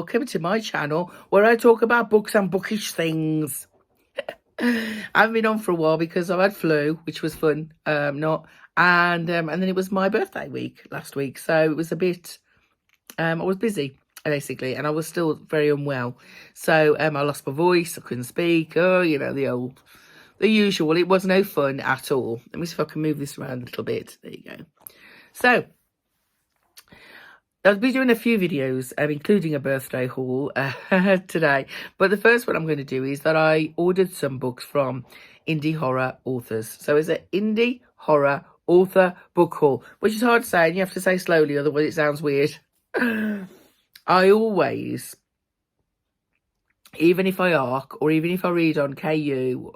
welcome to my channel where I talk about books and bookish things. I haven't been on for a while because I've had flu, which was fun, and then it was my birthday week last week, so it was a bit, I was busy basically, and I was still very unwell, so I lost my voice, I couldn't speak, the usual. It was no fun at all. Let me see if I can move this around a little bit. There you go. So I'll be doing a few videos, including a birthday haul today. But the first one I'm going to do is that I ordered some books from indie horror authors. So it's an indie horror author book haul, which is hard to say, and you have to say slowly, otherwise it sounds weird. I always, even if I ARC or even if I read on KU,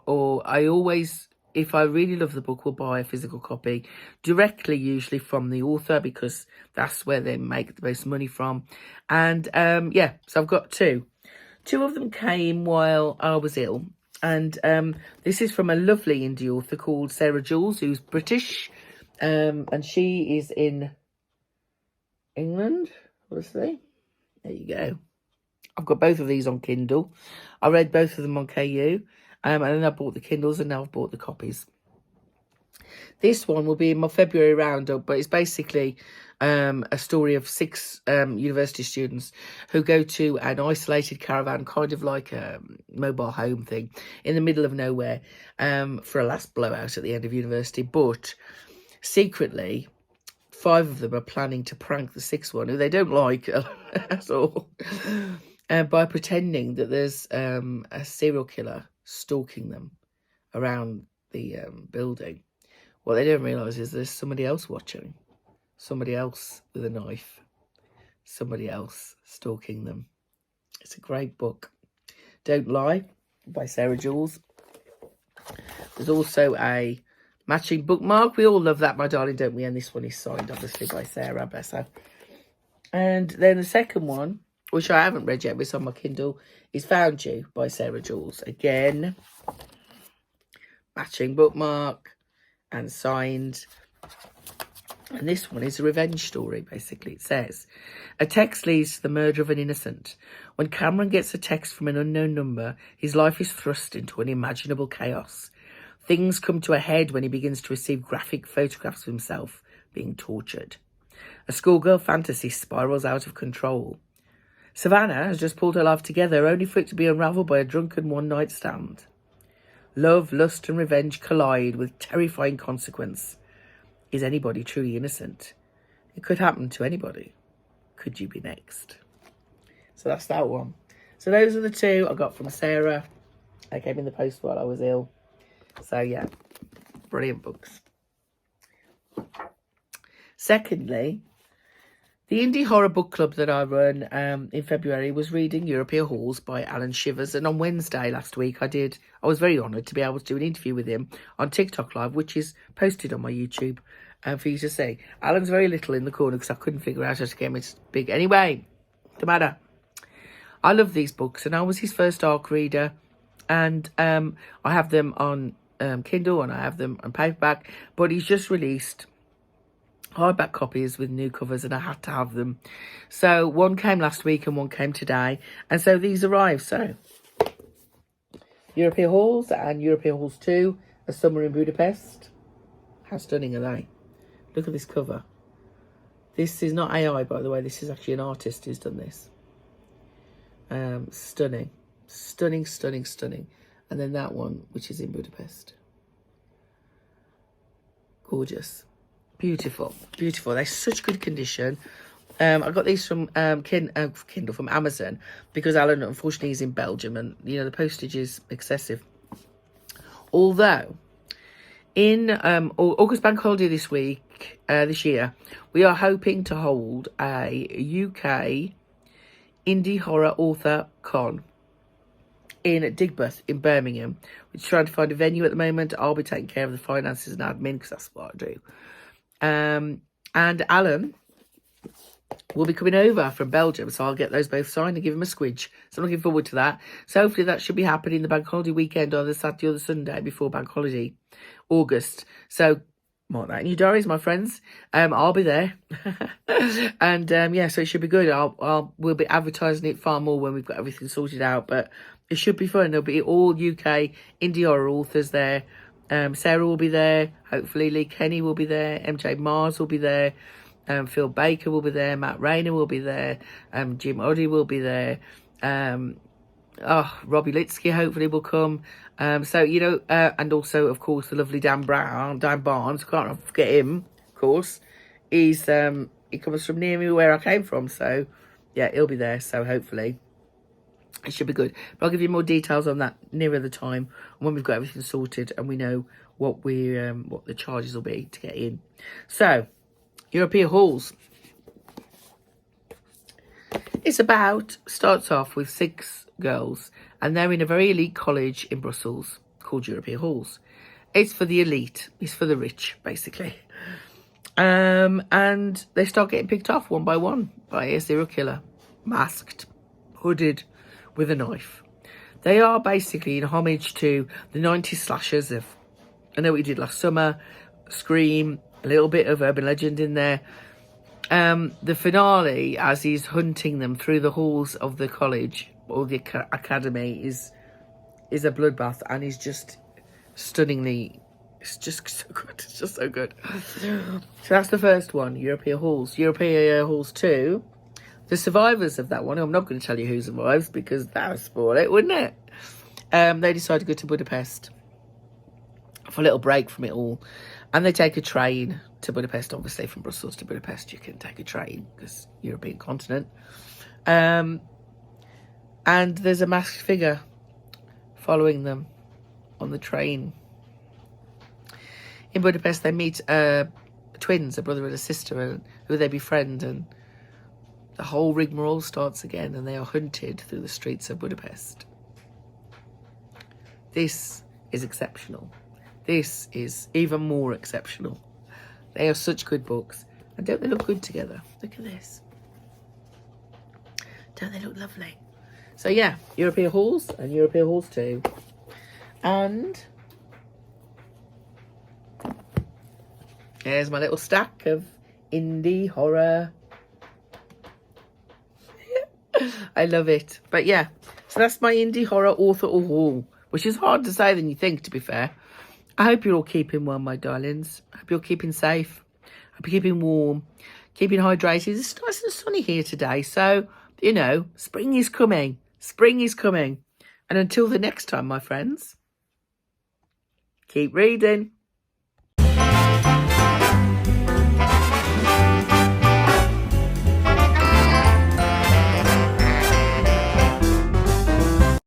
if I really love the book, will buy a physical copy directly, usually from the author, because that's where they make the most money from. And so I've got two. Two of them came while I was ill. And this is from a lovely indie author called Sarah Jules, who's British. And she is in England, obviously. There you go. I've got both of these on Kindle. I read both of them on KU. And then I bought the Kindles, and now I've bought the copies. This one will be in my February roundup, but it's basically a story of 6 university students who go to an isolated caravan, kind of like a mobile home thing, in the middle of nowhere for a last blowout at the end of university. But secretly, 5 of them are planning to prank the 6th one, who they don't like at all, by pretending that there's a serial killer stalking them around the building. What they don't realise is there's somebody else watching, somebody else with a knife, somebody else stalking them. It's a great book. Don't Lie by Sarah Jules. There's also a matching bookmark. We all love that, my darling, don't we? And this one is signed, obviously, by Sarah, bless her. And then the second one, which I haven't read yet, but it's on my Kindle, is Found You by Sarah Jules. Again, matching bookmark and signed. And this one is a revenge story, basically. It says, a text leads to the murder of an innocent. When Cameron gets a text from an unknown number, his life is thrust into unimaginable chaos. Things come to a head when he begins to receive graphic photographs of himself being tortured. A schoolgirl fantasy spirals out of control. Savannah has just pulled her life together, only for it to be unravelled by a drunken one-night stand. Love, lust and revenge collide with terrifying consequence. Is anybody truly innocent? It could happen to anybody. Could you be next? So that's that one. So those are the 2 I got from Sarah. They came in the post while I was ill. So yeah, brilliant books. Secondly, the indie horror book club that I run in February was reading Europea Halls by Alan Shivers. And on Wednesday last week, I was very honoured to be able to do an interview with him on TikTok Live, which is posted on my YouTube for you to see. Alan's very little in the corner because I couldn't figure out how to get him as big. Anyway, no matter. I love these books, and I was his first ARC reader. And I have them on Kindle, and I have them on paperback. But he's just released hardback copies with new covers, and I had to have them. So one came last week and one came today, and so these arrived. So Europea Halls and Europea Halls 2, A Summer in Budapest. How stunning are they? Look at this cover. This is not AI, by the way. This is actually an artist who's done this. Stunning, stunning, stunning, stunning. And then that one, which is in Budapest. Gorgeous. Beautiful, beautiful. They're such good condition. I got these from Kindle, from Amazon, because Alan, unfortunately, is in Belgium, and the postage is excessive. Although, in August Bank Holiday this year, we are hoping to hold a UK indie horror author con in Digbeth in Birmingham. We're trying to find a venue at the moment. I'll be taking care of the finances and admin, because that's what I do. And Alan will be coming over from Belgium, so I'll get those both signed and give him a squidge. So I'm looking forward to that. So hopefully that should be happening the bank holiday weekend, or the Saturday or the Sunday before bank holiday, August. So Mark that in your diaries, my friends. I'll be there. And yeah, so it should be good. We'll be advertising it far more when we've got everything sorted out, but it should be fun. There'll be all UK indie horror authors there. Sarah will be there. Hopefully Lee Kenny will be there. MJ Mars will be there. Phil Baker will be there. Matt Rayner will be there. Jim Oddy will be there. Robbie Litsky hopefully will come. So, you know, and also, of course, the lovely Dan Barnes, can't forget him, of course. He comes from near me where I came from, so, yeah, he'll be there, so hopefully it should be good. But I'll give you more details on that nearer the time, when we've got everything sorted and we know what the charges will be to get in. So, Europea Halls. Starts off with 6 girls, and they're in a very elite college in Brussels called Europea Halls. It's for the elite. It's for the rich, basically. And they start getting picked off one by one by a serial killer, masked, hooded, with a knife. They are basically in homage to the 90s slashers of, I know what we did last summer, Scream, a little bit of urban legend in there. The finale, as he's hunting them through the halls of the college or the academy, is a bloodbath, and he's just stunningly, it's just so good. It's just so good. So that's the first one, Europea Halls. Europea Halls 2, the survivors of that one. I'm not going to tell you who survives because that would spoil it, wouldn't it? They decide to go to Budapest for a little break from it all, and they take a train to Budapest. Obviously, from Brussels to Budapest, you can take a train because European continent. And there's a masked figure following them on the train. In Budapest, they meet twins, a brother and a sister, and who they befriend, and the whole rigmarole starts again, and they are hunted through the streets of Budapest. This is exceptional. This is even more exceptional. They are such good books. And don't they look good together? Look at this. Don't they look lovely? So yeah, Europea Halls and Europea Halls 2. And here's my little stack of indie horror. I love it. But yeah, so that's my indie horror author haul, which is harder to say than you think, to be fair. I hope you're all keeping well, my darlings. I hope you're keeping safe. I hope you're keeping warm, keeping hydrated. It's nice and sunny here today. So, you know, spring is coming. Spring is coming. And until the next time, my friends, keep reading.